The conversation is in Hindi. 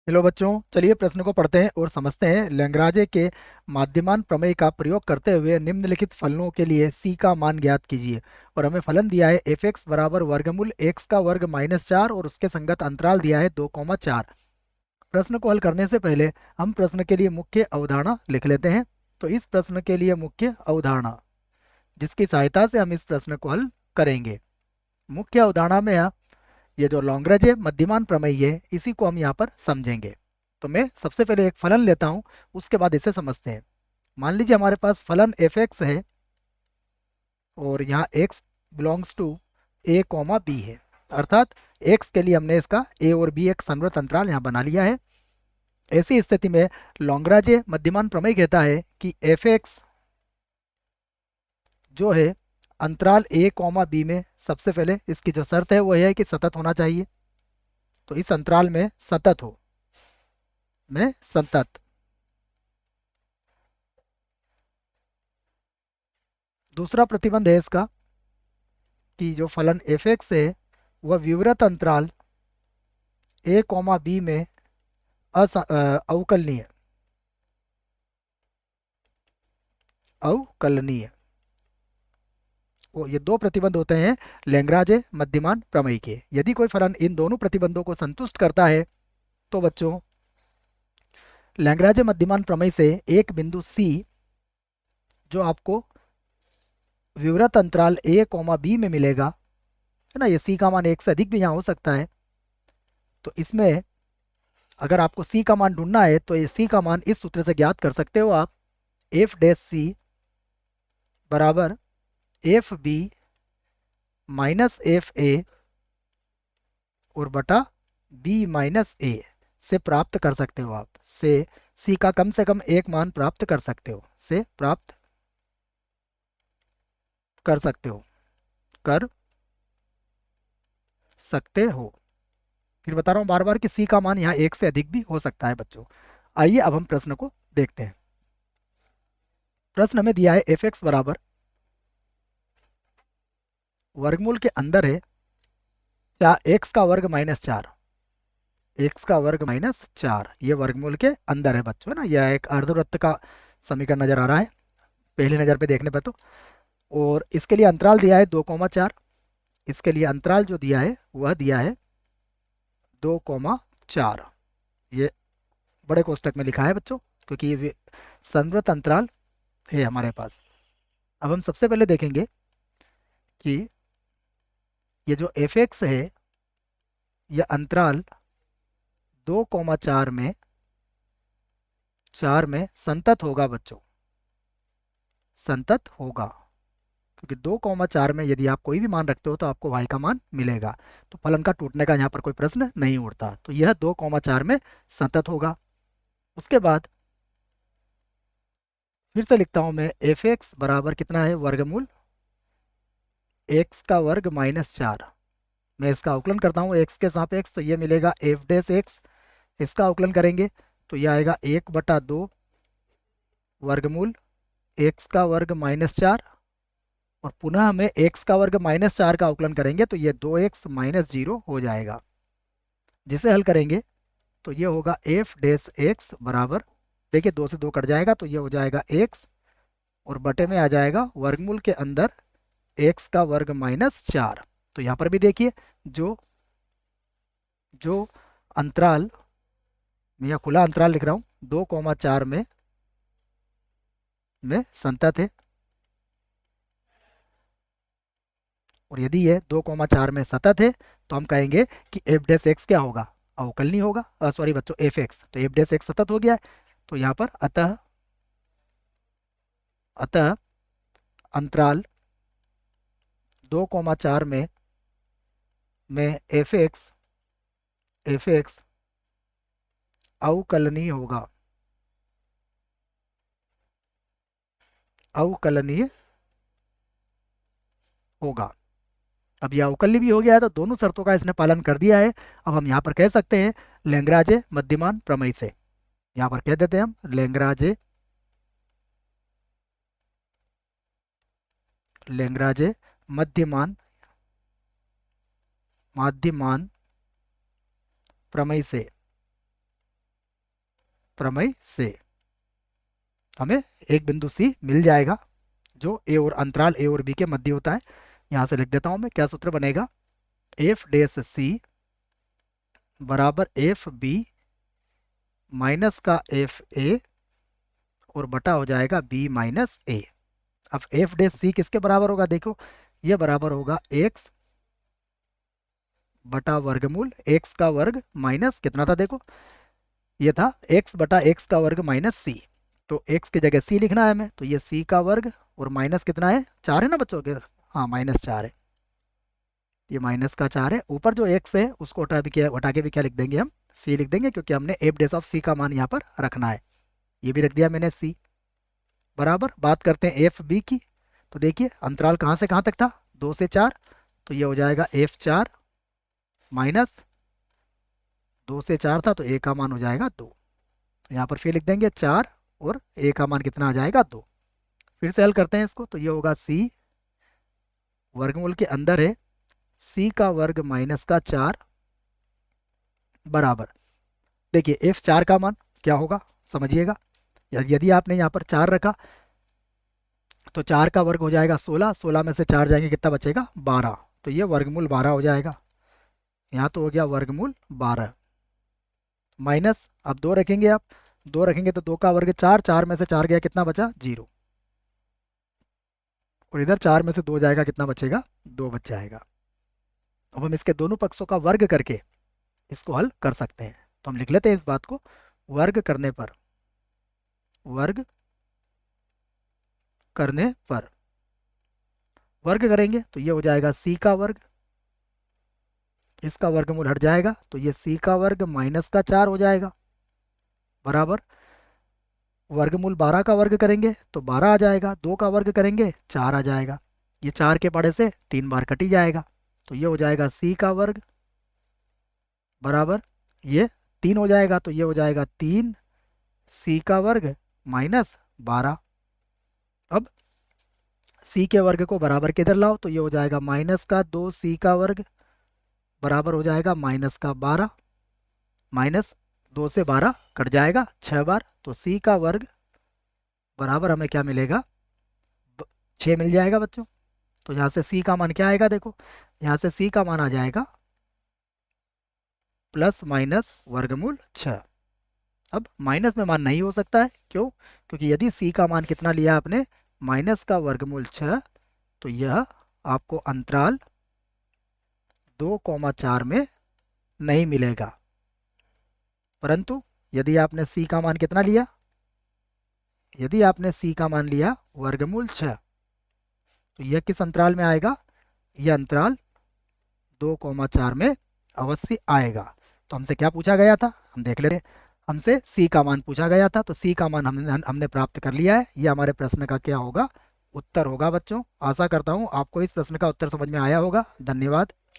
हेलो बच्चों, चलिए प्रश्न को पढ़ते हैं और समझते हैं। लैग्रांज के माध्यमान प्रमेय का प्रयोग करते हुए निम्नलिखित फलनों के लिए c का मान ज्ञात कीजिए। और हमें फलन दिया है एफ एक्स बराबर वर्गमूल एक्स का वर्ग माइनस 4 और उसके संगत अंतराल दिया है 2,4। प्रश्न को हल करने से पहले हम प्रश्न के लिए मुख्य अवधारणा लिख लेते हैं। तो इस प्रश्न के लिए मुख्य अवधारणा जिसकी सहायता से हम इस प्रश्न को हल करेंगे, मुख्य अवधारणा में ये जो लैग्रांज मध्यमान प्रमेय है इसी को हम यहाँ पर समझेंगे। तो मैं सबसे पहले एक फलन लेता हूँ, उसके बाद इसे समझते हैं। मान लीजिए हमारे पास फलन एफ एक्स है और यहाँ x belongs to a comma b है, अर्थात एक्स के लिए हमने इसका ए और बी एक संवृत अंतराल यहाँ बना लिया है। ऐसी स्थिति में लैग्रांज मध्यमान प्रमेय कहता है कि एफ एक्स जो है अंतराल ए कॉमा बी में, सबसे पहले इसकी जो शर्त है वो यह है कि सतत होना चाहिए। तो इस अंतराल में सतत हो, में संतत। दूसरा प्रतिबंध है इसका कि जो फलन एफ एक्स है वह विवृत अंतराल ए कॉमा बी में अवकलनीय अवकलनीय। वो ये दो प्रतिबंध होते हैं लैग्रांज मध्यमान प्रमेय के। यदि कोई फलन इन दोनों प्रतिबंधों को संतुष्ट करता है तो बच्चों लैग्रांज मध्यमान प्रमेय से एक बिंदु सी जो आपको विवृत अंतराल ए कॉमा बी में मिलेगा, है ना, ये सी का मान एक से अधिक भी यहाँ हो सकता है। तो इसमें अगर आपको सी का मान ढूंढना है तो ये सी का मान इस सूत्र से ज्ञात कर सकते हो आप। एफ डैश सी बराबर f b minus f a और बटा बी माइनस ए से प्राप्त कर सकते हो आप। से सी का कम से कम एक मान प्राप्त कर सकते हो, से प्राप्त कर सकते हो, कर सकते हो। फिर बता रहा हूं बार बार कि सी का मान यहाँ एक से अधिक भी हो सकता है बच्चों। आइए अब हम प्रश्न को देखते हैं। प्रश्न हमें दिया है एफ एक्स बराबर वर्गमूल के अंदर है एक्स का वर्ग माइनस 4, एक्स का वर्ग माइनस 4 ये वर्गमूल के अंदर है बच्चों, है ना। यह एक अर्धवृत्त का समीकरण नजर आ रहा है पहली नजर पे देखने पर तो। और इसके लिए अंतराल दिया है 2,4। इसके लिए अंतराल जो दिया है वह दिया है 2,4। ये बड़े कोष्टक में लिखा है बच्चों क्योंकि ये संवृत अंतराल है हमारे पास। अब हम सबसे पहले देखेंगे कि ये जो एफ एक्स है यह अंतराल 2,4 में संतत होगा बच्चों, संतत होगा। क्योंकि 2,4 में यदि आप कोई भी मान रखते हो तो आपको y का मान मिलेगा। तो फलन का टूटने का यहाँ पर कोई प्रश्न नहीं उठता। तो यह 2,4 में संतत होगा। उसके बाद फिर से लिखता हूं मैं एफ एक्स बराबर कितना है, वर्गमूल एक्स का वर्ग माइनस 4। मैं इसका अवकलन करता हूँ एक्स के सापेक्ष, तो ये मिलेगा एफ डैश एक्स। इसका अवकलन करेंगे तो यह आएगा 1/2 वर्गमूल एक्स का वर्ग माइनस 4। और पुनः हमें एक्स का वर्ग माइनस 4 का अवकलन करेंगे तो ये 2x माइनस 0 हो जाएगा। जिसे हल करेंगे तो ये होगा एफ डैश एक्स बराबर, देखिए 2 से 2 कट जाएगा तो ये हो जाएगा x और बटे में आ जाएगा वर्गमूल के अंदर एक्स का वर्ग माइनस 4। तो यहाँ पर भी देखिए जो जो अंतराल, मैं यहाँ खुला अंतराल लिख रहा हूँ, 2,4 में संतत है। और यदि ये 2,4 में सतत है तो हम कहेंगे कि एफ डैश एक्स क्या होगा, अवकलनीय होगा। सॉरी बच्चों, एफ एक्स, तो एफ डैश एक्स सतत हो गया है। तो यहाँ पर अतः अतः अंतराल 2,4 में एफ एक्स अवकलनीय होगा, अवकलनीय होगा। अब यह अवकलनीय भी हो गया है तो दोनों शर्तों का इसने पालन कर दिया है। अब हम यहाँ पर कह सकते हैं लैग्रांज मध्यमान प्रमेय से, यहाँ पर कह देते हैं हम लैग्रांज मध्यमान माध्यमान प्रमेय से प्रमेय से हमें एक बिंदु सी मिल जाएगा जो ए और अंतराल ए और बी के मध्य होता है। यहां से लिख देता हूं मैं, क्या सूत्र बनेगा, एफ डैश सी बराबर एफ बी माइनस का एफ ए और बटा हो जाएगा बी माइनस ए। अब एफ डैश सी किसके बराबर होगा, देखो ये बराबर होगा एक्स बटा वर्गमूल एक्स का वर्ग माइनस कितना था, देखो ये था एक्स बटा एक्स का वर्ग माइनस सी। तो एक्स की जगह सी लिखना है हमें, तो ये सी का वर्ग और माइनस कितना है, 4 है ना बच्चों के, हाँ -4 है, ये माइनस का 4 है। ऊपर जो एक्स है उसको हटा के भी क्या लिख देंगे हम, सी लिख देंगे, क्योंकि हमने एफ डैश ऑफ सी का मान यहाँ पर रखना है। ये भी रख दिया मैंने सी बराबर। बात करते हैं एफ बी की, तो देखिए अंतराल कहाँ से कहाँ तक था, 2 से 4, तो ये हो जाएगा F4 माइनस 2 से 4 था तो ए का मान हो जाएगा 2। तो यहाँ पर फिर लिख देंगे 4 और ए का मान कितना आ जाएगा 2। फिर से हल करते हैं इसको, तो ये होगा सी वर्गमूल के अंदर है सी का वर्ग माइनस का 4 बराबर, देखिए F4 का मान क्या होगा समझिएगा, यदि आपने यहाँ पर 4 रखा तो 4 का वर्ग हो जाएगा 16, 16 में से 4 जाएंगे कितना बचेगा 12, तो ये वर्गमूल 12 हो जाएगा। यहाँ तो हो गया वर्गमूल 12 माइनस, अब 2 रखेंगे आप, 2 रखेंगे तो 2 का वर्ग 4, 4 में से 4 गया कितना बचा 0, और इधर 4 में से 2 जाएगा कितना बचेगा 2 बच जाएगा। अब हम इसके दोनों पक्षों का वर्ग करके इसको हल कर सकते हैं, तो हम लिख लेते हैं इस बात को, वर्ग करने पर वर्ग करेंगे तो ये हो जाएगा सी का वर्ग, इसका वर्गमूल हट जाएगा तो ये सी का वर्ग माइनस का 4 हो जाएगा बराबर, वर्गमूल 12 का वर्ग करेंगे तो 12 आ जाएगा, 2 का वर्ग करेंगे 4 आ जाएगा, ये 4 के पड़े से 3 बार कट ही जाएगा, तो ये हो जाएगा सी का वर्ग बराबर, ये 3 हो जाएगा तो ये हो जाएगा 3 सी का वर्ग माइनस 12। अब सी के वर्ग को बराबर के इधर लाओ तो ये हो जाएगा माइनस का 2 सी का वर्ग बराबर हो जाएगा माइनस का 12, माइनस 2 से 12 कट जाएगा 6 बार, तो सी का वर्ग बराबर हमें क्या मिलेगा 6 मिल जाएगा बच्चों। तो यहाँ से सी का मान क्या आएगा, देखो यहाँ से सी का मान आ जाएगा प्लस माइनस वर्गमूल 6। अब माइनस में मान नहीं हो सकता है, क्यों, क्योंकि यदि सी का मान कितना लिया आपने माइनस का वर्गमूल 6, तो यह आपको अंतराल 2,4 में नहीं मिलेगा। परंतु यदि आपने सी का मान कितना लिया, यदि आपने सी का मान लिया वर्गमूल 6, तो यह किस अंतराल में आएगा, यह अंतराल 2,4 में अवश्य आएगा। तो हमसे क्या पूछा गया था, हम देख लेते हैं, हमसे सी का मान पूछा गया था, तो सी का मान हमने प्राप्त कर लिया है। ये हमारे प्रश्न का क्या होगा, उत्तर होगा बच्चों। आशा करता हूँ आपको इस प्रश्न का उत्तर समझ में आया होगा। धन्यवाद।